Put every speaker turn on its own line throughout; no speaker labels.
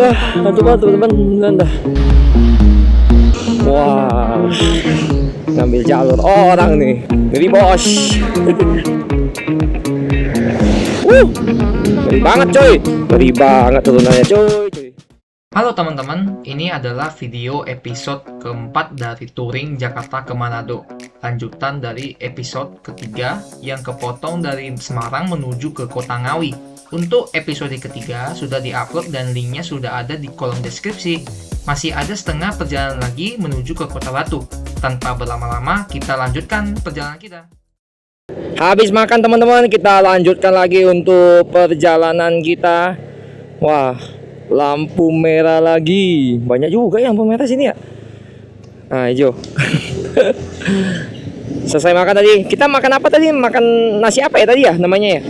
Ngantuk banget teman-teman, beneran dah. Wah, ngambil jalur orang nih, ngeri bos. Ngeri banget coy, ngeri banget turunannya coy.
Halo teman-teman, ini adalah video episode keempat dari touring Jakarta ke Manado. Lanjutan dari episode ketiga yang kepotong dari Semarang menuju ke Kota Ngawi. Untuk episode ketiga sudah diupload dan linknya sudah ada di kolom deskripsi. Masih ada setengah perjalanan lagi menuju ke Kota Batu. Tanpa berlama-lama, kita lanjutkan perjalanan kita.
Habis makan teman-teman, kita lanjutkan lagi untuk perjalanan kita. Wah, lampu merah lagi. Banyak juga ya lampu merah sini ya. Nah, hijau. Selesai makan tadi. Kita makan apa tadi? Makan nasi apa ya tadi ya namanya ya?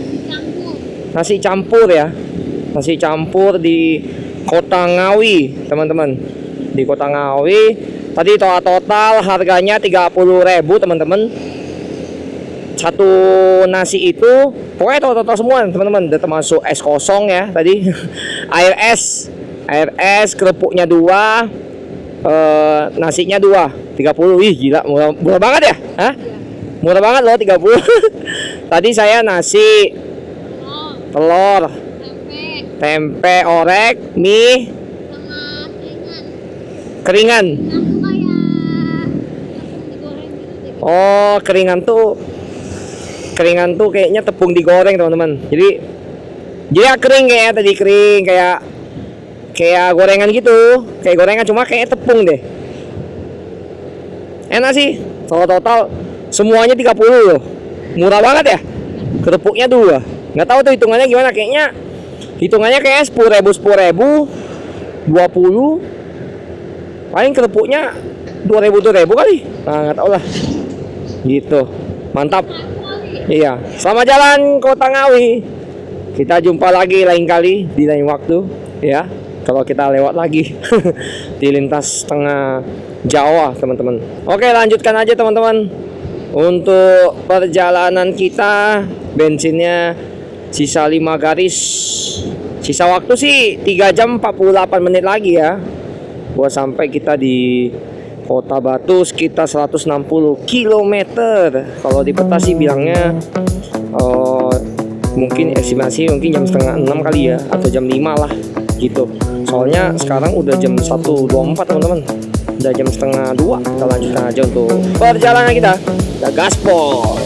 Nasi campur ya. Nasi campur di Kota Ngawi, teman-teman. Di Kota Ngawi. Tadi total harganya 30.000, teman-teman. Satu nasi itu pokoknya total semua teman-teman, udah termasuk es kosong ya tadi. air es kerupuknya 2, nasinya 2, 30. Ih gila, murah banget ya. Hah? Murah banget loh, 30. Tadi saya nasi, telur, tempe orek, mie sama keringan. Oh, keringan tuh kayaknya tepung digoreng teman-teman. Jadi dia kering kayak tadi, kering kayak gorengan gitu, kayak gorengan cuma kayak tepung deh. Enak sih. Total semuanya 30 loh. Murah banget ya. Kerupuknya 2. Nggak tahu tuh hitungannya gimana, kayaknya hitungannya kayak 10.000 20. Paling kerupuknya 2.000 kali. Nah, nggak tahu lah. Gitu. Mantap. Iya, selamat jalan Kota Ngawi. Kita jumpa lagi lain kali di lain waktu ya. Kalau kita lewat lagi di lintas tengah Jawa, teman-teman. Oke, lanjutkan aja teman-teman. Untuk perjalanan kita, bensinnya sisa 5 garis. Sisa waktu sih 3 jam 48 menit lagi ya. Buat sampai kita di Kota Batu sekitar 160 km. Kalau di peta sih bilangnya mungkin estimasi mungkin jam setengah 6 kali ya, atau jam 5 lah gitu. Soalnya sekarang udah jam 1.24 teman-teman. Udah jam setengah 2. Kita lanjutkan aja untuk perjalanan kita. Kita gaspol.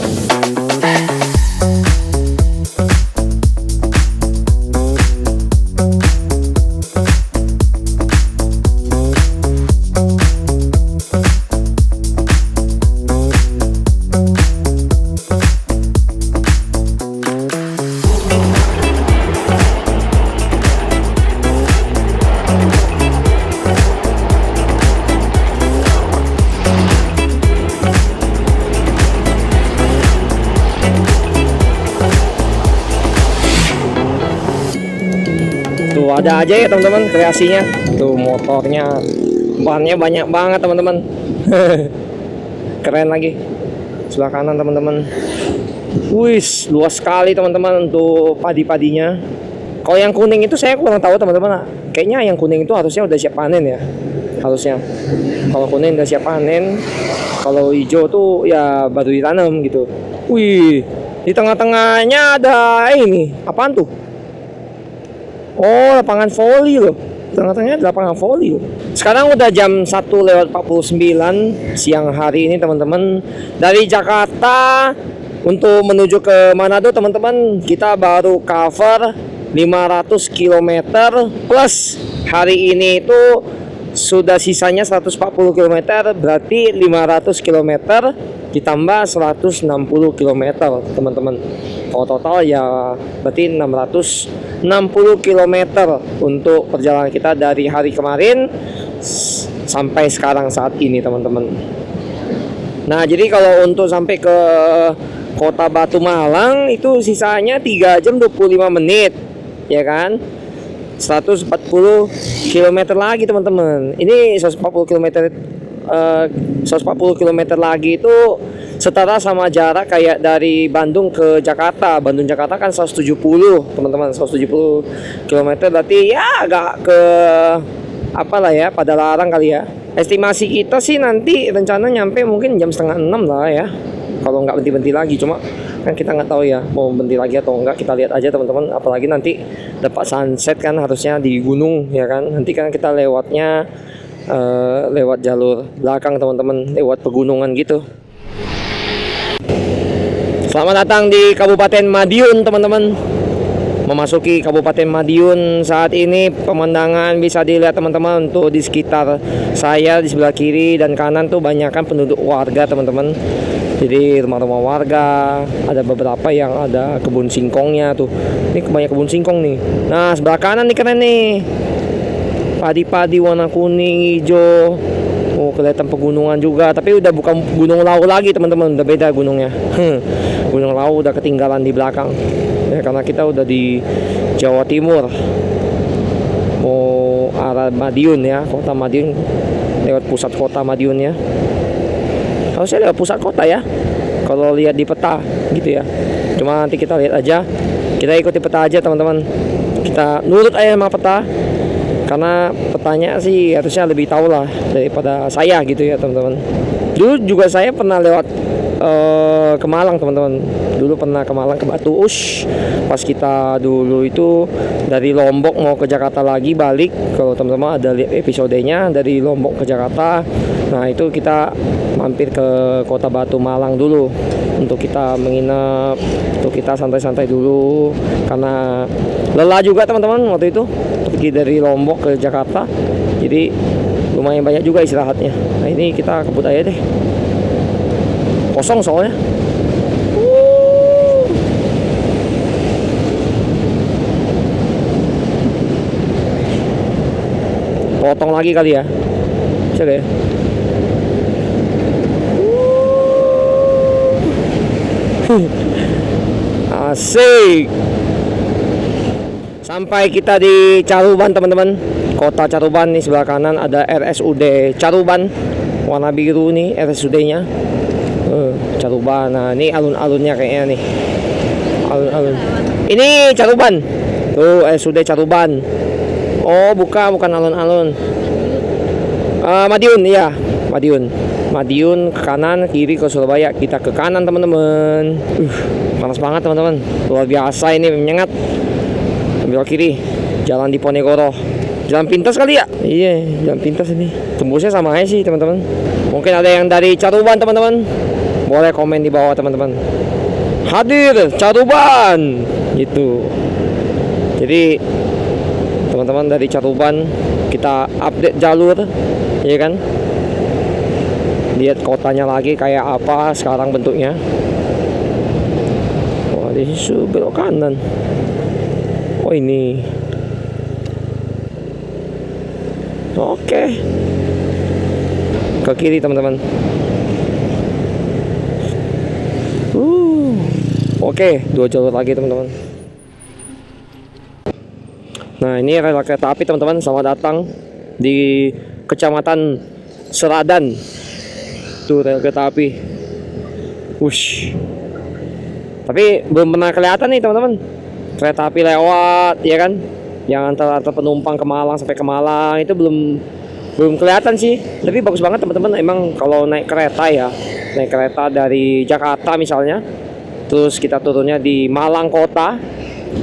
Tuh ada aja ya teman-teman kreasinya. Tuh motornya, bannya banyak banget teman-teman. Keren lagi. Sebelah kanan teman-teman. Wis, luas sekali teman-teman untuk padi-padinya. Kalau yang kuning itu saya kurang tahu teman-teman. Kayaknya yang kuning itu harusnya udah siap panen ya. Harusnya. Kalau kuning udah siap panen. Kalau hijau tuh ya baru ditanam gitu. Wih, di tengah-tengahnya ada ini. Apaan tuh? Oh, lapangan voli loh. Tengah-tengahnya ada lapangan voli loh. Sekarang udah jam 1:49 siang hari ini teman-teman. Dari Jakarta untuk menuju ke Manado teman-teman, kita baru cover 500 km plus hari ini itu sudah sisanya 140 km, berarti 500 km ditambah 160 km teman-teman. Kalau total ya berarti 660 km untuk perjalanan kita dari hari kemarin sampai sekarang saat ini teman-teman. Nah, jadi kalau untuk sampai ke Kota Batu Malang itu sisanya 3 jam 25 menit ya kan. 140 km lagi teman-teman. Ini 140 km lagi itu setara sama jarak kayak dari Bandung ke Jakarta. Bandung Jakarta kan 170 teman-teman, 170 km, berarti ya agak ke apalah ya, pada larang kali ya. Estimasi kita sih nanti rencana nyampe mungkin jam setengah 6 lah ya, kalau nggak berhenti-berhenti lagi. Cuma kan kita nggak tahu ya mau berhenti lagi atau enggak, kita lihat aja teman-teman. Apalagi nanti dapat sunset kan harusnya di gunung ya kan. Nanti kan kita lewatnya lewat jalur belakang teman-teman, lewat pegunungan gitu. Selamat datang di Kabupaten Madiun teman-teman. Memasuki Kabupaten Madiun saat ini, pemandangan bisa dilihat teman-teman tuh di sekitar saya, di sebelah kiri dan kanan tuh banyakkan penduduk warga teman-teman. Jadi rumah-rumah warga, ada beberapa yang ada kebun singkongnya tuh. Ini kebanyakan kebun singkong nih. Nah sebelah kanan nih keren nih, padi-padi warna kuning hijau. Oh kelihatan pegunungan juga, tapi udah bukan Gunung Lawu lagi teman-teman, udah beda gunungnya. Gunung Lawu udah ketinggalan di belakang ya, karena kita udah di Jawa Timur, mau arah Madiun ya, kota Madiun, lewat pusat kota Madiun ya. Harusnya lewat pusat kota ya, kalau lihat di peta gitu ya. Cuma nanti kita lihat aja, kita ikuti peta aja teman-teman, kita nurut aja sama peta, karena petanya sih harusnya lebih tahu lah daripada saya gitu ya teman-teman. Dulu juga saya pernah lewat ke Malang teman-teman. Dulu pernah ke Malang, ke Batu Us. Pas kita dulu itu dari Lombok mau ke Jakarta lagi balik. Kalau teman-teman ada lihat episodenya dari Lombok ke Jakarta. Nah itu kita mampir ke Kota Batu Malang dulu untuk kita menginap, untuk kita santai-santai dulu, karena lelah juga teman-teman waktu itu pergi dari Lombok ke Jakarta. Jadi lumayan banyak juga istirahatnya. Nah ini kita kebut aja deh, kosong soalnya. Potong lagi kali ya, bisa ya. Asik. Sampai kita di Caruban teman-teman, kota Caruban nih. Sebelah kanan ada RSUD Caruban, warna biru nih RSUD-nya. Caruban. Nah ini alun-alunnya kayaknya nih, alun-alun. Ini Caruban. Tuh RSUD Caruban. Oh bukan alun-alun. Madiun ya, Madiun. Madiun ke kanan, kiri ke Surabaya. Kita ke kanan teman-teman. Panas banget teman-teman, luar biasa ini, menyengat. Ambil kiri, jalan di Ponegoro. Jalan pintas kali ya? Iya, jalan pintas ini. Tembusnya sama aja sih teman-teman. Mungkin ada yang dari Caruban teman-teman, boleh komen di bawah teman-teman. Hadir Caruban gitu. Jadi teman-teman dari Caruban, kita update jalur ya kan, lihat kotanya lagi kayak apa sekarang bentuknya. Wah di situ belok kanan. Oh ini, oke, ke kiri teman-teman. Oke, 2 jalur lagi teman-teman. Nah ini rel kereta api teman-teman. Selamat datang di Kecamatan Seradan. Tuh rel kereta api. Wush. Tapi belum pernah kelihatan nih teman-teman, kereta api lewat ya kan, yang antara penumpang ke Malang sampai ke Malang itu belum kelihatan sih. Tapi bagus banget teman-teman. Emang kalau naik kereta ya, naik kereta dari Jakarta misalnya, terus kita turunnya di Malang kota,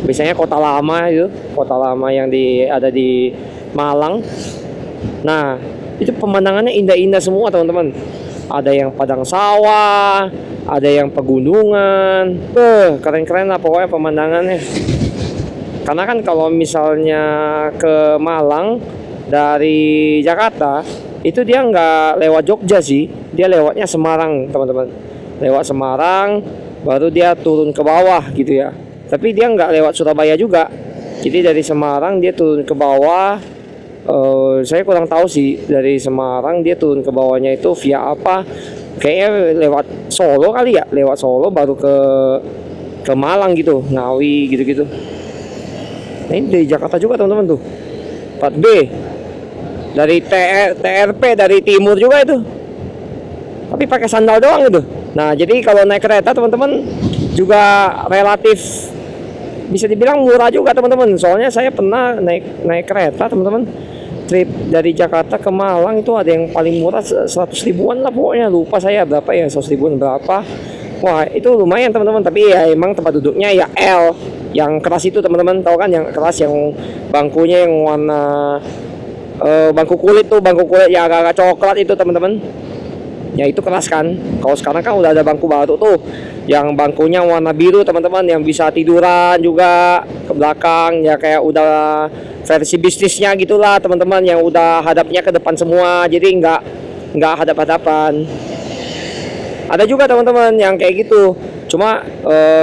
biasanya kota lama itu, kota lama yang ada di Malang. Nah itu pemandangannya indah-indah semua teman-teman. Ada yang padang sawah, ada yang pegunungan. Keren-keren lah pokoknya pemandangannya. Karena kan kalau misalnya ke Malang dari Jakarta, itu dia nggak lewat Jogja sih, dia lewatnya Semarang teman-teman. Lewat Semarang, baru dia turun ke bawah gitu ya. Tapi dia nggak lewat Surabaya juga. Jadi dari Semarang dia turun ke bawah. Saya kurang tahu sih dari Semarang dia turun ke bawahnya itu via apa. Kayaknya lewat Solo kali ya, lewat Solo baru ke Malang gitu, Ngawi gitu-gitu. Nah, ini dari Jakarta juga teman-teman tuh. 4B. Dari TRP dari timur juga itu. Tapi pakai sandal doang itu. Nah, jadi kalau naik kereta teman-teman juga relatif bisa dibilang murah juga teman-teman. Soalnya saya pernah naik kereta teman-teman. Trip dari Jakarta ke Malang itu ada yang paling murah 100 ribuan lah pokoknya. Lupa saya berapa ya, 100 ribuan berapa. Wah, itu lumayan teman-teman. Tapi ya emang tempat duduknya ya L. Yang keras itu teman-teman, tahu kan yang keras, yang bangkunya yang warna bangku kulit tuh, bangku kulit yang agak-agak coklat itu teman-teman. Ya itu keras kan. Kalau sekarang kan udah ada bangku baru tuh yang bangkunya warna biru teman-teman, yang bisa tiduran juga ke belakang, ya kayak udah versi bisnisnya gitulah teman-teman, yang udah hadapnya ke depan semua, jadi nggak hadap-hadapan. Ada juga teman-teman yang kayak gitu, cuma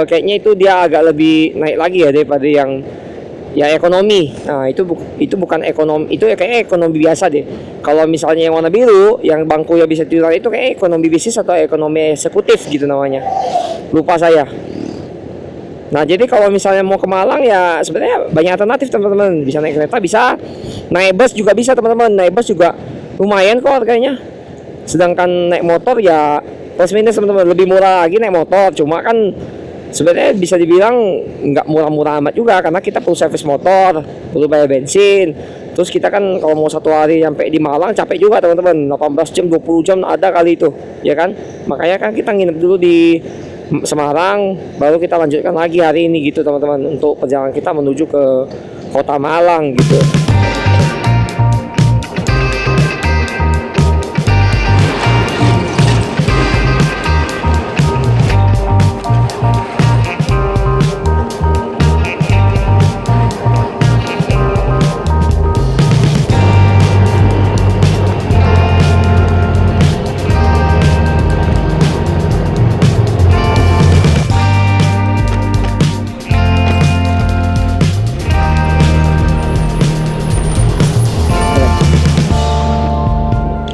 kayaknya itu dia agak lebih naik lagi ya daripada yang ya ekonomi. Nah itu bukan ekonomi, itu ya kayak ekonomi biasa deh. Kalau misalnya yang warna biru yang bangku ya bisa tiduran itu kayak ekonomi bisnis atau ekonomi eksekutif gitu namanya, lupa saya. Nah jadi kalau misalnya mau ke Malang ya sebenarnya banyak alternatif teman-teman. Bisa naik kereta, bisa naik bus juga bisa teman-teman. Naik bus juga lumayan kok harganya. Sedangkan naik motor ya plus minus teman-teman, lebih murah lagi naik motor. Cuma kan sebenarnya bisa dibilang nggak murah-murah amat juga, karena kita perlu servis motor, perlu bayar bensin. Terus kita kan kalau mau satu hari sampai di Malang capek juga teman-teman, 18 jam 20 jam ada kali itu ya kan. Makanya kan kita nginep dulu di Semarang, baru kita lanjutkan lagi hari ini gitu teman-teman, untuk perjalanan kita menuju ke kota Malang gitu.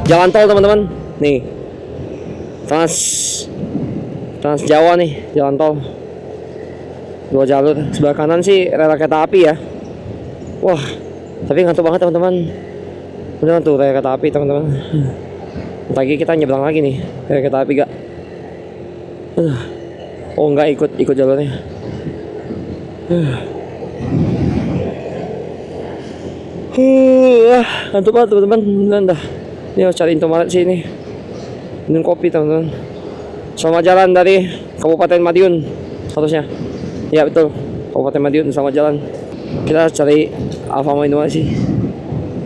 Jalan tol teman-teman, nih Trans Jawa nih, jalan tol 2 jalur. Sebelah kanan sih rel kereta api ya. Wah, tapi ngantuk banget teman-teman. Beneran tuh rel kereta api teman-teman. Lagi kita nyebrang lagi nih rel kereta api gak? Oh enggak, ikut jalurnya. Ngantuk banget teman-teman, beneran dah. Ini harus cari Indomaret sih ini. Minum kopi teman-teman. Selamat jalan dari Kabupaten Madiun harusnya. Ya betul, Kabupaten Madiun, selamat jalan. Kita cari Alfamart Indomaret sih.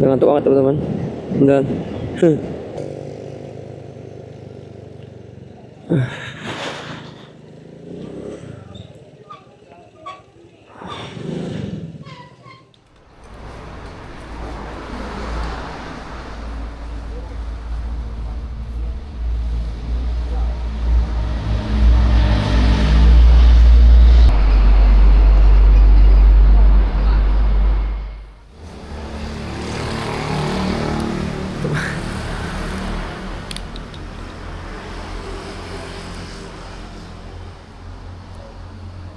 Ngantuk banget teman-teman. Beneran.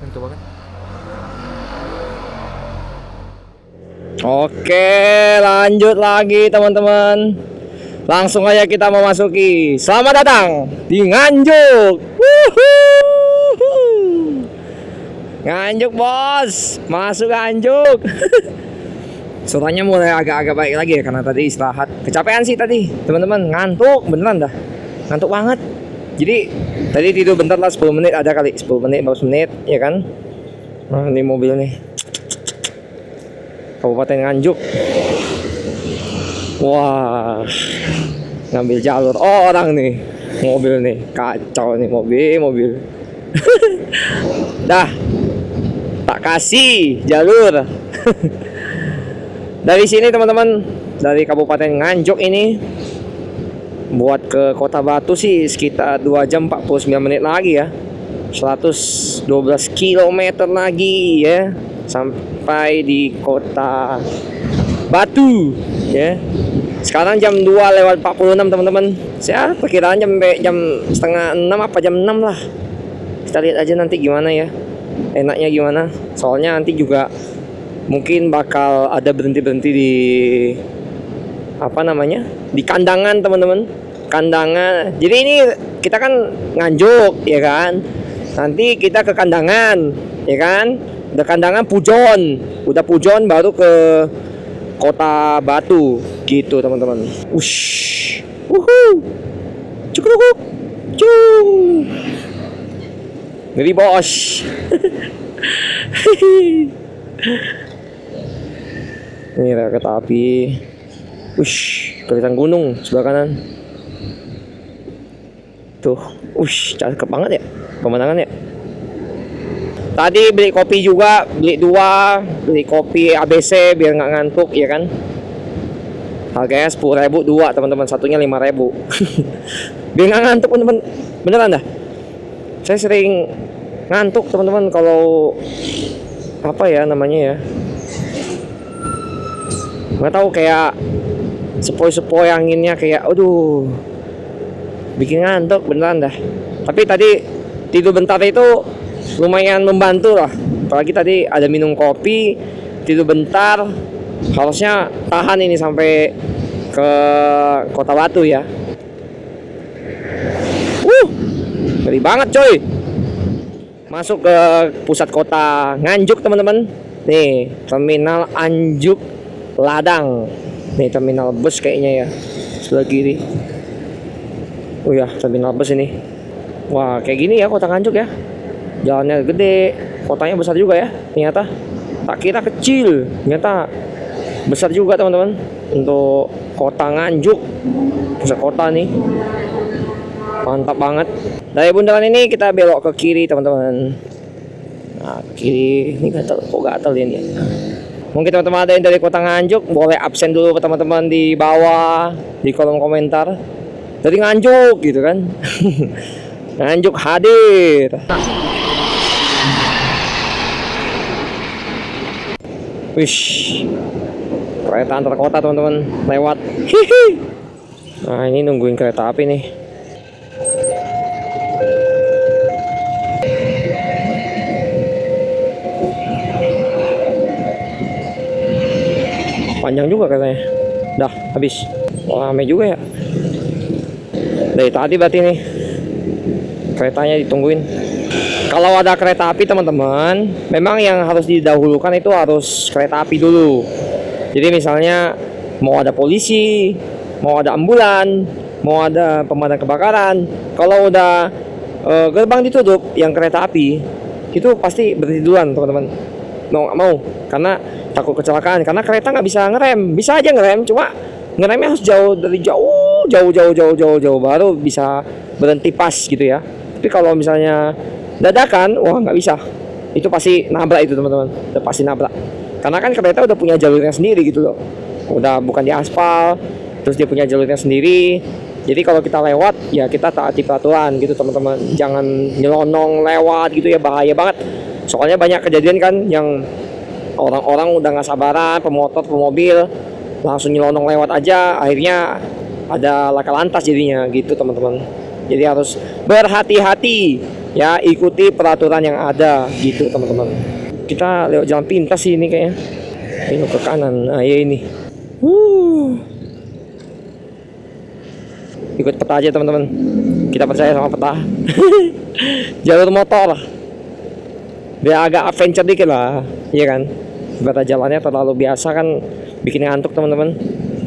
Ngantuk banget. Oke, lanjut lagi teman-teman. Langsung aja kita memasuki. Selamat datang di Nganjuk. Wuhu. Nganjuk bos, masuk Nganjuk. Suaranya mulai agak-agak baik lagi ya, karena tadi istirahat. Kecapean sih tadi teman-teman, ngantuk beneran dah. Ngantuk banget. Jadi tadi tidur bentar lah, 10 menit ada kali, 10 menit 15 menit ya kan. Nah ini mobil nih, Kabupaten Nganjuk. Wah, ngambil jalur orang nih, mobil nih, kacau nih mobil. Dah, tak kasih jalur. Dari sini teman-teman, dari Kabupaten Nganjuk ini buat ke Kota Batu sih sekitar 2 jam 49 menit lagi ya. 112 km lagi ya sampai di Kota Batu ya. Sekarang jam 2 lewat 46 teman-teman. Saya perkiraan jam setengah 6 apa jam 6 lah. Kita lihat aja nanti gimana ya, enaknya gimana. Soalnya nanti juga mungkin bakal ada berhenti-berhenti di apa namanya, di kandangan teman-teman. kandangan. Jadi ini kita kan Nganjuk ya kan. Nanti kita ke kandangan ya kan. Udah kandangan Pujon. Udah Pujon baru ke Kota Batu gitu teman-teman. Wush. Wuhu. Cukup. Cung. Ngeri bos. Ini kereta api. Wush, kelihatan gunung sebelah kanan. Tuh, wush, cakep banget ya pemandangannya. Tadi beli kopi juga, beli 2, beli kopi ABC biar nggak ngantuk ya kan. Harganya 10.000 2 teman-teman, satunya 5.000. Biar nggak ngantuk teman-teman, beneran dah. Saya sering ngantuk teman-teman kalau apa ya namanya ya, nggak tahu, kayak sepoi-sepoi anginnya kayak aduh bikin ngantuk beneran dah. Tapi tadi tidur bentar itu lumayan membantu lah, apalagi tadi ada minum kopi, tidur bentar, harusnya tahan ini sampai ke Kota Batu ya. Ngeri banget coy. Masuk ke pusat kota Nganjuk teman-teman. Nih terminal Anjuk Ladang. Nih terminal bus kayaknya ya, sebelah kiri. Oh ya, terminal bus ini. Wah, kayak gini ya kota Nganjuk ya. Jalannya gede, kotanya besar juga ya. Ternyata tak kira kecil, ternyata besar juga teman-teman. Untuk kota Nganjuk, pusat kota nih. Mantap banget. Dari bundaran ini kita belok ke kiri teman-teman. Nah, ke kiri ini gatel ini. Mungkin teman-teman ada yang dari kota Nganjuk, boleh absen dulu ke teman-teman di bawah di kolom komentar. Dari Nganjuk gitu kan. Nganjuk hadir. Wish. Kereta antar kota teman-teman lewat. Hihi. Nah, ini nungguin kereta api nih. Panjang juga katanya. Dah habis. Wah, rame juga ya. Dari tadi berarti nih keretanya ditungguin. Kalau ada kereta api teman-teman, memang yang harus didahulukan itu harus kereta api dulu. Jadi misalnya mau ada polisi, mau ada ambulan, mau ada pemadam kebakaran, kalau udah gerbang ditutup yang kereta api, itu pasti berhenti duluan teman-teman. Mau nggak mau, karena takut kecelakaan, karena kereta nggak bisa ngerem. Bisa aja ngerem, cuma ngeremnya harus jauh baru bisa berhenti pas gitu ya. Tapi kalau misalnya dadakan, wah nggak bisa. Itu pasti nabrak itu teman-teman, udah pasti nabrak. Karena kan kereta udah punya jalurnya sendiri gitu loh, udah bukan di aspal, terus dia punya jalurnya sendiri. Jadi kalau kita lewat ya kita taati peraturan gitu teman-teman, jangan nyelonong lewat gitu ya, bahaya banget. Soalnya banyak kejadian kan yang orang-orang udah nggak sabaran, pemotor, pemobil langsung nyelonong lewat aja, akhirnya ada laka lantas jadinya gitu teman-teman. Jadi harus berhati-hati ya, ikuti peraturan yang ada gitu teman-teman. Kita lewat jalan pintas sih ini kayaknya. Ini ke kanan, nah ya ini. Ikut peta aja teman-teman. Kita percaya sama peta. Jalur motor. Dia agak adventure dikit lah, iya kan? Peta jalannya terlalu biasa kan bikin ngantuk teman-teman.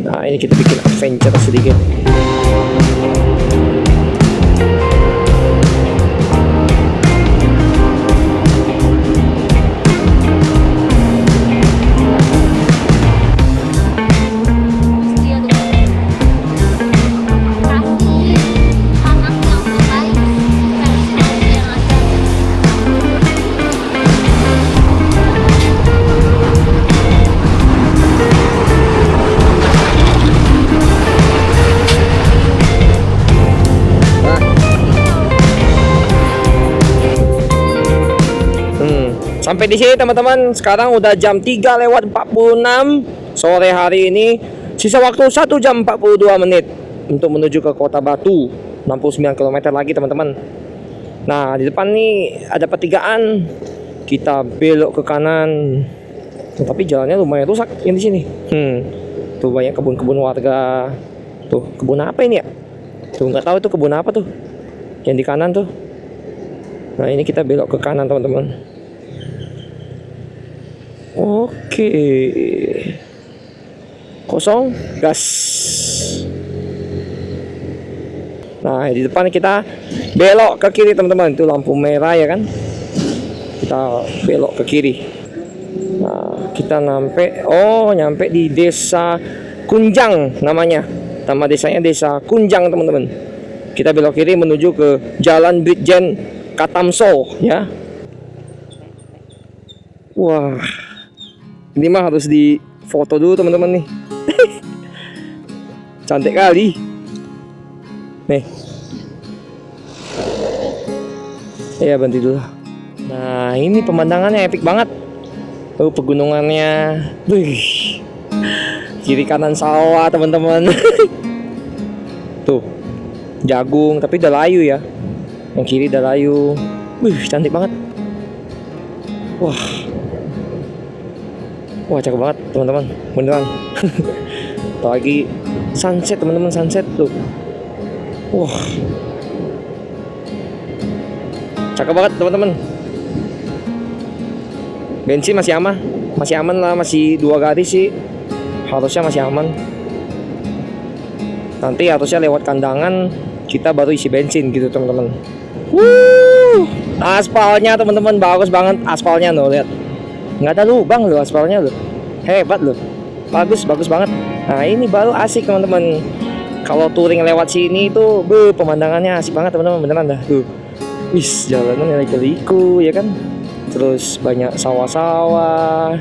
Nah ini kita bikin adventure sedikit. Sampai di sini teman-teman. Sekarang udah jam 3:46 sore hari ini. Sisa waktu 1 jam 42 menit untuk menuju ke Kota Batu. 69 km lagi teman-teman. Nah, di depan nih ada pertigaan. Kita belok ke kanan. Tapi jalannya lumayan rusak yang di sini. Tuh banyak kebun-kebun warga. Tuh, kebun apa ini ya? Tuh nggak tahu itu kebun apa tuh. Yang di kanan tuh. Nah ini kita belok ke kanan teman-teman. Oke. Kosong, gas. Nah di depan kita belok ke kiri teman-teman. Itu lampu merah ya kan. Kita belok ke kiri. Nah kita nyampe di desa Kunjang namanya. Nama desanya desa Kunjang teman-teman. Kita belok kiri menuju ke Jalan Brigjen Katamso ya. Wah, ini mah harus di foto dulu teman-teman nih. Cantik kali. Nih. Ya bantu dulu. Nah ini pemandangannya epic banget. Tuh pegunungannya. Wih. Kiri kanan sawah teman-teman. Tuh jagung tapi udah layu ya. Yang kiri udah layu. Wih cantik banget. Wah cakep banget teman-teman. Beneran. Apalagi sunset teman-teman, sunset tuh. Wah cakep banget teman-teman. Bensin masih aman lah, masih 2 garis sih. Harusnya masih aman. Nanti harusnya lewat kandangan kita baru isi bensin gitu teman-teman. Aspalnya teman-teman bagus banget aspalnya loh, lihat. Nggak ada lubang loh aspalnya loh. Hebat loh. Bagus banget. Nah, ini baru asik teman-teman. Kalau touring lewat sini tuh, pemandangannya asik banget teman-teman, beneran dah. Tuh. Wis, jalanan yang liku ya kan. Terus banyak sawah-sawah.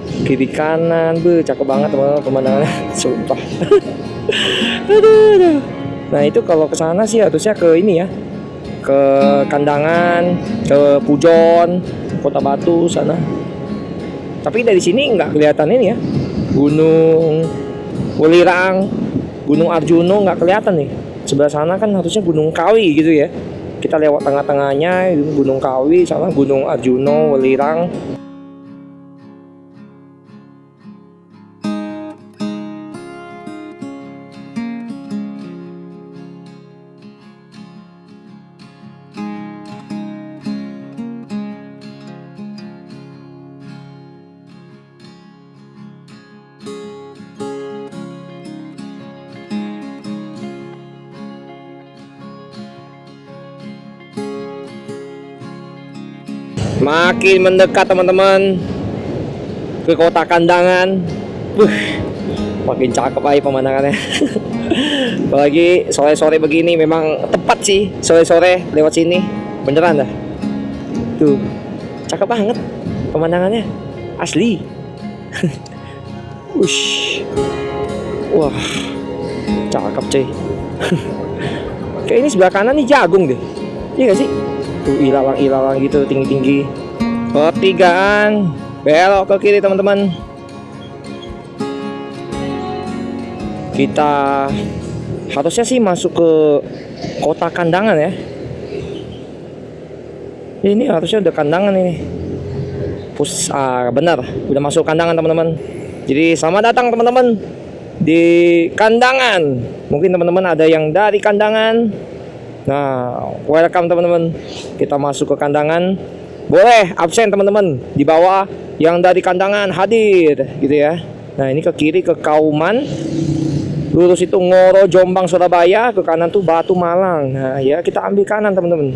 Kiri kanan, cakep banget teman-teman pemandangannya. Sumpah. Aduh. Nah itu kalau ke sana sih harusnya ke ini ya, ke Kandangan, ke Pujon, Kota Batu sana. Tapi dari sini nggak kelihatan ini ya, Gunung Welirang, Gunung Arjuno nggak kelihatan nih. Sebelah sana kan harusnya Gunung Kawi gitu ya. Kita lewat tengah-tengahnya Gunung Kawi, sama Gunung Arjuno, Welirang. Makin mendekat teman-teman ke kota Kandangan. Makin cakep aja pemandangannya. Apalagi sore-sore begini memang tepat sih sore-sore lewat sini. Beneran dah. Tuh, cakep banget pemandangannya. Asli. Wah, cakep cuy. Kayak ini sebelah kanan nih jagung deh. Iya gak sih? Tuh ilalang gitu tinggi-tinggi. Pertigaan belok ke kiri teman-teman. Kita harusnya sih masuk ke kota Kandangan ya. Ini harusnya udah Kandangan ini. Benar, udah masuk Kandangan teman-teman. Jadi selamat datang teman-teman di Kandangan. Mungkin teman-teman ada yang dari Kandangan. Nah, welcome teman-teman. Kita masuk ke Kandangan. Boleh absen teman-teman. Di bawah yang dari Kandangan hadir gitu ya. Nah, ini ke kiri ke Kauman. Lurus itu Ngoro, Jombang, Surabaya. Ke kanan tuh Batu, Malang. Nah, ya kita ambil kanan teman-teman.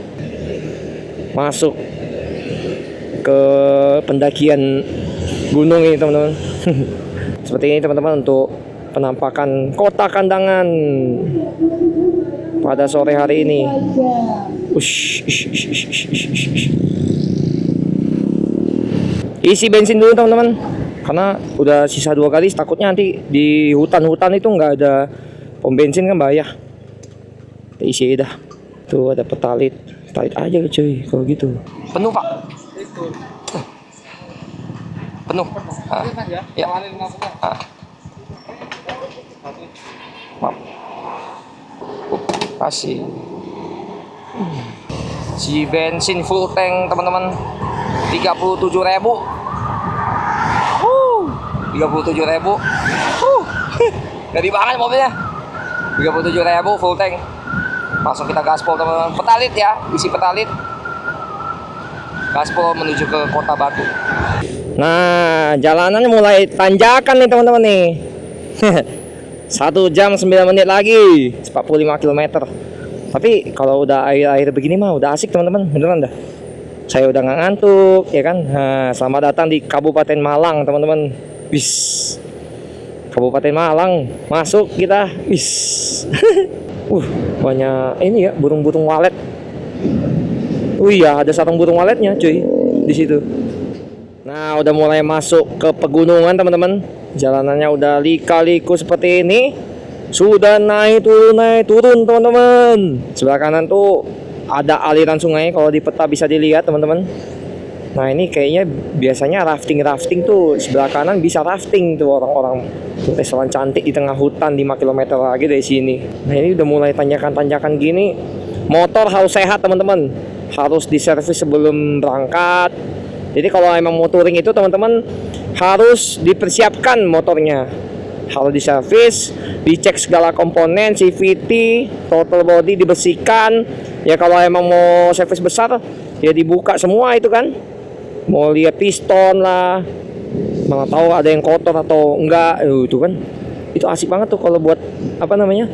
Masuk ke pendakian gunung ini teman-teman. Seperti ini teman-teman untuk penampakan kota Kandangan pada sore hari ini. Isi bensin dulu teman-teman, karena udah sisa 2 garis. Takutnya nanti di hutan-hutan itu nggak ada pom bensin kan bahaya. Kita isi dah. Tuh ada petalit aja cuy kalau gitu. Penuh pak? Penuh. Ya. Maaf. Kasih. Si bensin full tank teman-teman 37.000. 37.000. Gede banget mobilnya. 37.000 full tank. Langsung kita gaspol teman-teman. Petalit ya, isi petalit. Gaspol menuju ke Kota Batu. Nah, jalanan mulai tanjakan nih teman-teman nih. 1 jam 9 menit lagi, 45 km. Tapi kalau udah air-air begini mah udah asik teman-teman, beneran dah. Saya udah nggak ngantuk, ya kan? Nah, selamat datang di Kabupaten Malang teman-teman. Wis, Kabupaten Malang, masuk kita. Wis. Banyak ini ya, burung-burung walet. Iya, ada sarang burung waletnya cuy di situ. Nah, udah mulai masuk ke pegunungan teman-teman. Jalanannya udah lika-liku seperti ini. Sudah naik turun teman-teman. Sebelah kanan tuh ada aliran sungai, kalau di peta bisa dilihat teman-teman. Nah, ini kayaknya biasanya rafting tuh sebelah kanan bisa rafting tuh orang-orang. Tuh restoran cantik di tengah hutan 5 km lagi dari sini. Nah, ini udah mulai tanjakan-tanjakan gini. Motor harus sehat teman-teman. Harus diservis sebelum berangkat. Jadi kalau emang mau touring itu teman-teman harus dipersiapkan motornya. Harus diservis, dicek segala komponen, CVT, total body dibersihkan. Ya kalau emang mau servis besar ya dibuka semua itu kan. Mau lihat piston lah, mana tahu ada yang kotor atau enggak, itu kan. Itu asik banget tuh kalau buat apa namanya?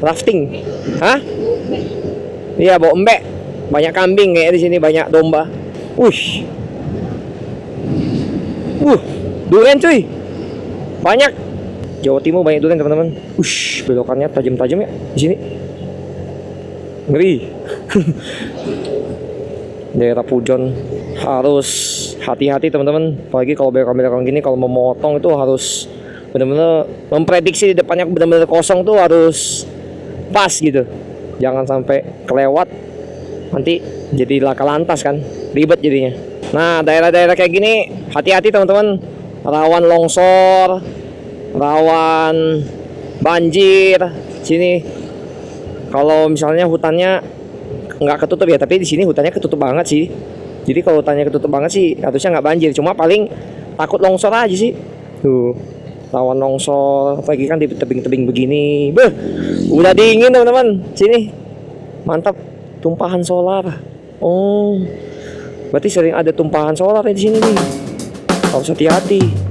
Rafting. Hah? Iya, bawa embek. Banyak kambing kayak di sini, banyak domba. Durian cuy. Banyak. Jawa Timur banyak durian teman-teman. Belokannya tajam-tajam ya di sini. Ngeri. Daerah Pujon harus hati-hati teman-teman. Apalagi kalau belok-belok gini, kalau memotong itu harus benar-benar memprediksi di depannya benar-benar kosong tuh harus pas gitu. Jangan sampai kelewat. Nanti jadi laka lantas kan, ribet jadinya. Nah, daerah-daerah kayak gini hati-hati teman-teman. Rawan longsor, rawan banjir sini. Kalau misalnya hutannya nggak ketutup ya, tapi di sini hutannya ketutup banget sih. Jadi kalau hutannya ketutup banget sih harusnya nggak banjir, cuma paling takut longsor aja sih. Tuh, rawan longsor, apalagi kan di tebing-tebing begini. Udah dingin teman-teman. Sini, mantap, tumpahan solar. Oh, berarti sering ada tumpahan solar di sini nih. Harus hati-hati.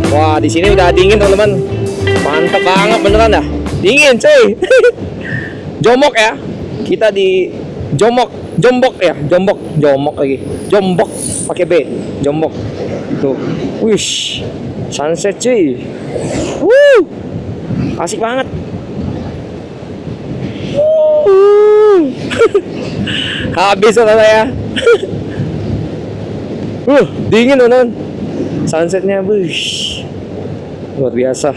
Wah, di sini udah dingin teman-teman. Mantep banget beneran dah. Dingin cuy. Jomok ya. Kita di Jombok ya, Jombok lagi. Jombok pakai B. Jombok. Tuh. Wish. Sunset cuy. Asik banget. Habis lah ya. Dingin teman-teman. Sunsetnya luar biasa.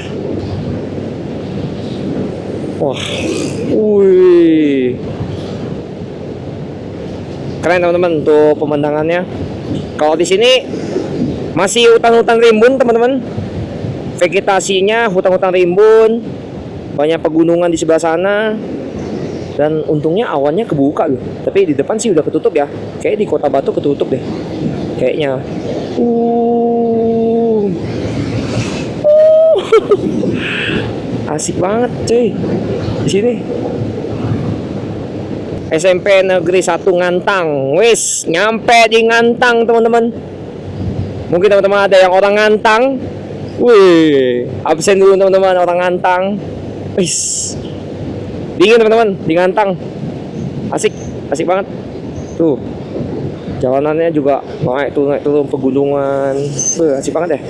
Wah, keren teman-teman tuh pemandangannya. Kalau di sini masih hutan-hutan rimbun teman-teman. Vegetasinya hutan-hutan rimbun, banyak pegunungan di sebelah sana. Dan untungnya awannya kebuka loh. Tapi di depan sih udah ketutup ya. Kayak di Kota Batu ketutup deh. Kayaknya. Asik banget cuy di sini. SMP Negeri 1 Ngantang. Wis, nyampe di Ngantang teman-teman. Mungkin teman-teman ada yang orang Ngantang. Absen dulu teman-teman orang Ngantang. Wis. Dingin teman-teman di Ngantang. Asik banget. Tuh. Jalanannya juga naik turun pegunungan. Asik banget deh.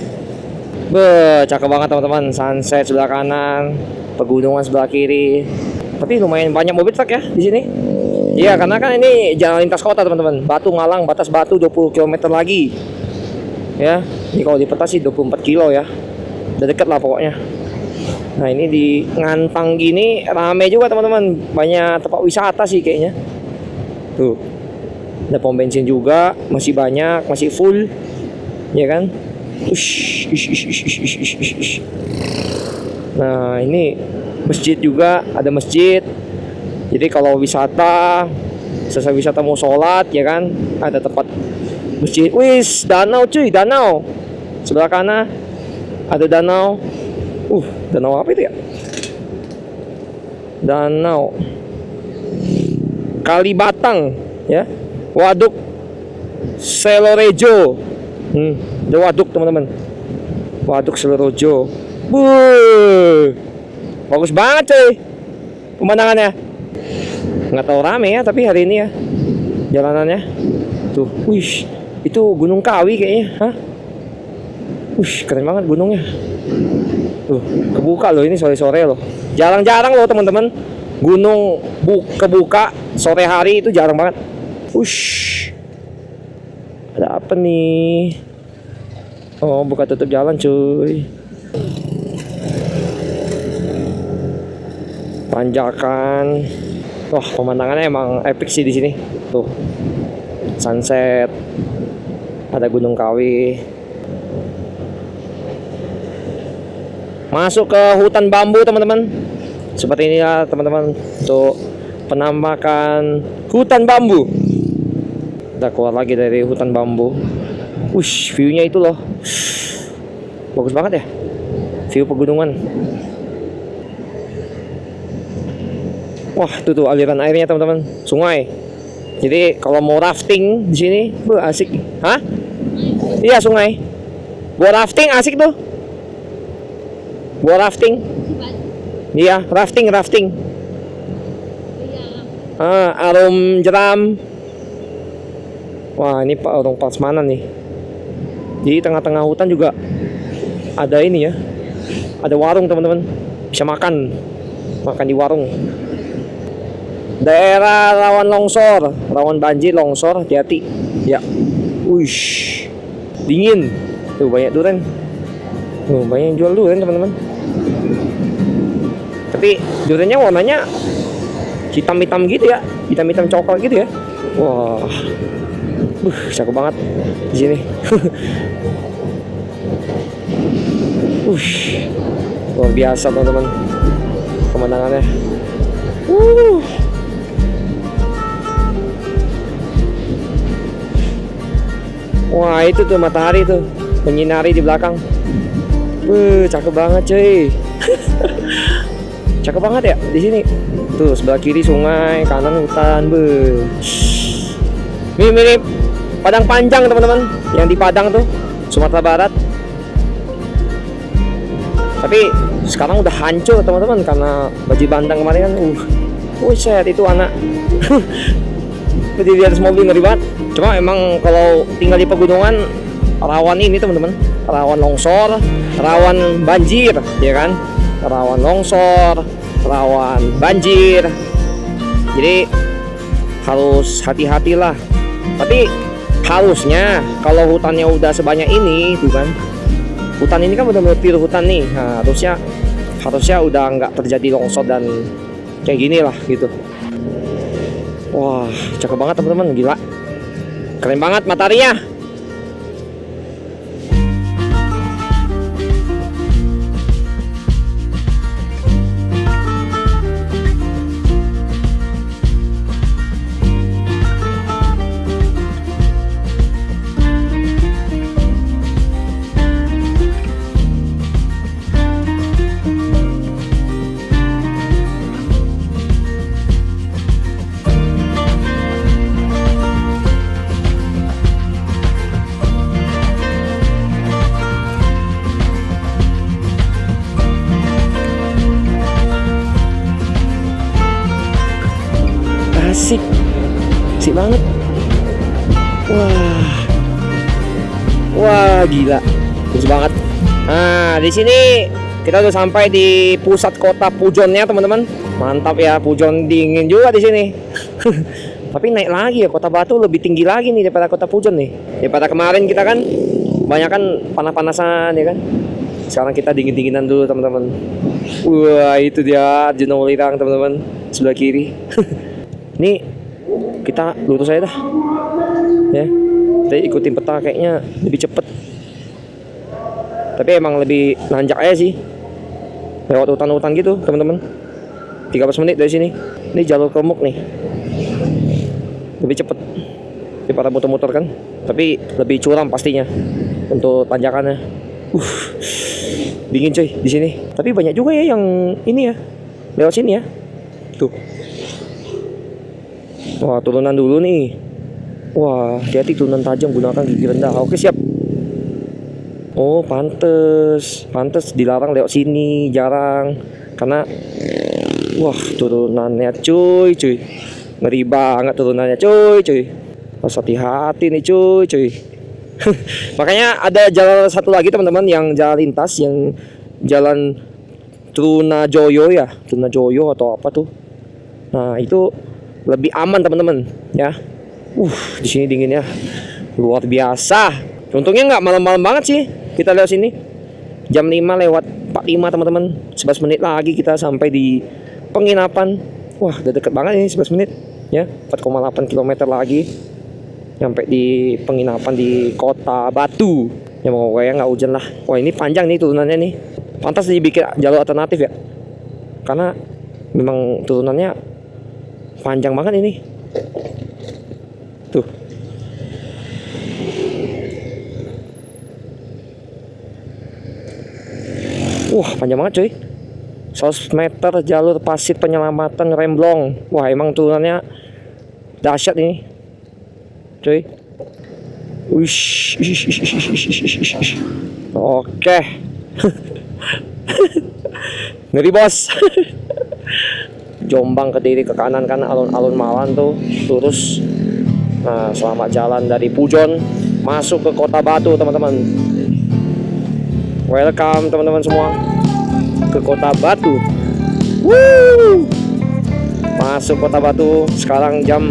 Cakep banget teman-teman. Sunset sebelah kanan, pegunungan sebelah kiri. Tapi lumayan banyak mobil truk ya di sini. Iya, karena kan ini jalan lintas kota teman-teman. Batu Malang, Batas Batu 20 km lagi. Ya, ini kalau di peta sih 24 kilo ya. Udah deket lah pokoknya. Nah, ini di Ngantang gini rame juga teman-teman. Banyak tempat wisata sih kayaknya. Tuh. Ada pom bensin juga, masih banyak, masih full. Ya kan? Ush, ish, ish, ish, ish, ish, ish, ish. Nah, ini masjid juga, ada masjid. Jadi kalau wisata, selesai wisata mau sholat ya kan, ada tempat masjid. Wis, danau cuy, danau. Sebelah kanan ada danau. Danau apa itu ya? Danau Kalibatang ya. Waduk Selorejo. Ada waduk teman-teman. Waduk Selorejo. Bagus banget cuy pemandangannya. Nggak tahu rame ya, tapi hari ini ya jalanannya. Tuh, wih, itu Gunung Kawi kayaknya, hah? Wih, keren banget gunungnya. Tuh, kebuka loh ini sore-sore loh. Jarang-jarang loh teman-teman. Gunung kebuka sore hari itu jarang banget. Wih, ada apa nih? Oh, buka tutup jalan cuy. Tanjakan. Wah, pemandangannya emang epic sih di sini. Tuh, sunset. Ada Gunung Kawi. Masuk ke hutan bambu teman-teman. Seperti ini ya teman-teman. Tuh, penampakan hutan bambu. Kita keluar lagi dari hutan bambu. Wush, view-nya itu loh. Bagus banget ya. View pegunungan. Wah, itu tuh aliran airnya teman-teman, sungai. Jadi kalau mau rafting di sini, asik. Hah? Iya sungai. Buat rafting asik tuh. Buat rafting. Iya, rafting. Arum jeram. Wah, ini orang Prasmanan nih. Di tengah-tengah hutan juga ada ini ya. Ada warung teman-teman. Bisa makan di warung. Daerah rawan longsor, rawan banjir, longsor, hati-hati. Ya. Wush. Dingin. Tuh banyak durian. Tuh banyak yang jual durian, teman-teman. Tapi duriannya warnanya hitam-hitam gitu ya. Hitam-hitam coklat gitu ya. Wah. Cakep banget di sini. Luar biasa, teman-teman. Pemandangannya. Wah, itu tuh matahari tuh menyinari di belakang. Cakep banget cuy. Cakep banget ya di sini. Tuh sebelah kiri sungai, kanan hutan. Mirip Padang Panjang teman-teman, yang di Padang tuh, Sumatera Barat. Tapi sekarang udah hancur teman-teman karena banjir bandang kemarin kan. Set itu anak. Berdiri di atas mobil ngeri banget. Cuma emang kalau tinggal di pegunungan rawan ini teman-teman, rawan longsor, rawan banjir, ya kan? Rawan longsor, rawan banjir. Jadi harus hati-hatilah. Tapi harusnya kalau hutannya udah sebanyak ini, tuh kan? Hutan ini kan benar-benar pure hutan nih. Nah, harusnya udah nggak terjadi longsor dan kayak gini lah gitu. Wah, cakep banget teman-teman, gila. Keren banget mataharinya. Asik banget. Wah gila, bagus banget. Nah di sini kita udah sampai di pusat kota Pujonnya teman-teman. Mantap ya, Pujon dingin juga di sini. Tapi naik lagi ya, Kota Batu lebih tinggi lagi nih daripada Kota Pujon nih. Daripada kemarin kita kan banyak kan panas-panasan ya kan. Sekarang kita dingin-dinginan dulu teman-teman. Wah itu dia Jenolirang teman-teman, sebelah kiri. Nih kita lurus aja dah. Ya, kita ikutin peta kayaknya lebih cepet. Tapi emang lebih nanjak aja sih. Lewat hutan-hutan gitu teman-teman. 13 menit dari sini. Ini jalur Kermuk nih. Lebih cepet daripada motor-motor kan. Tapi lebih curam pastinya untuk tanjakannya. Dingin coy di sini. Tapi banyak juga ya yang ini ya. Lewat sini ya. Tuh. Wah, turunan dulu nih. Wah, hati-hati turunan tajam, gunakan gigi rendah. Oke, siap. Oh, pantes dilarang lewat sini, jarang. Karena wah, turunannya cuy. Ngeri banget turunannya cuy. Harus hati-hati nih cuy. Makanya ada jalan satu lagi teman-teman yang jalan lintas, yang jalan Trunajoyo ya, Trunajoyo atau apa tuh. Nah, itu lebih aman teman-teman ya. Di sini dinginnya luar biasa. Untungnya nggak malam-malam banget sih. Kita lewat sini jam 5 lewat 45 teman-teman. 11 menit lagi kita sampai di penginapan. Wah, udah deket banget ini 11 menit ya. 4,8 km lagi nyampe di penginapan di Kota Batu. Ya mau kayak nggak hujan lah. Wah, ini panjang nih turunannya nih. Pantas dibikin jalur alternatif ya. Karena memang turunannya panjang banget ini. Tuh. Wah, panjang banget cuy. 100 meter jalur pasir penyelamatan Remblong. Wah, emang turunannya dahsyat ini. Cuy. Wish. Oke. Ngeri bos. Jombang ke Kediri ke kanan kan alun-alun Malang tuh lurus. Nah, selamat jalan dari Pujon masuk ke Kota Batu teman-teman. Welcome teman-teman semua ke Kota Batu. Woo! Masuk Kota Batu sekarang jam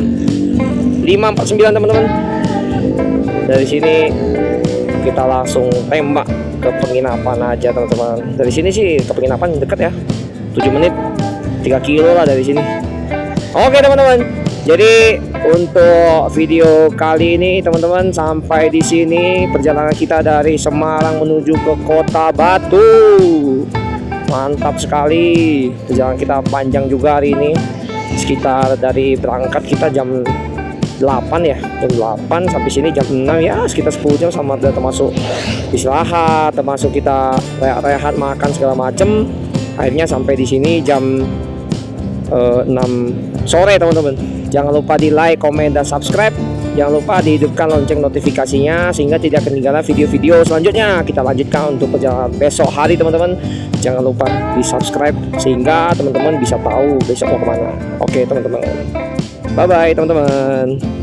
5.49 teman-teman. Dari sini kita langsung tembak ke penginapan aja teman-teman. Dari sini sih ke penginapan dekat ya, 7 menit, 3 kilo lah dari sini. Oke teman-teman, jadi untuk video kali ini teman-teman sampai di sini perjalanan kita dari Semarang menuju ke Kota Batu. Mantap sekali, perjalanan kita panjang juga hari ini. Sekitar dari berangkat kita jam 8 ya, jam 8 sampai sini jam 6 ya, sekitar 10 jam sama termasuk istirahat, termasuk kita rehat makan segala macem. Akhirnya sampai di sini jam 6 sore teman-teman. Jangan lupa di like, komen, dan subscribe. Jangan lupa dihidupkan lonceng notifikasinya sehingga tidak ketinggalan video-video selanjutnya. Kita lanjutkan untuk perjalanan besok hari teman-teman. Jangan lupa di subscribe sehingga teman-teman bisa tahu besok mau kemana. Oke teman-teman, bye bye teman-teman.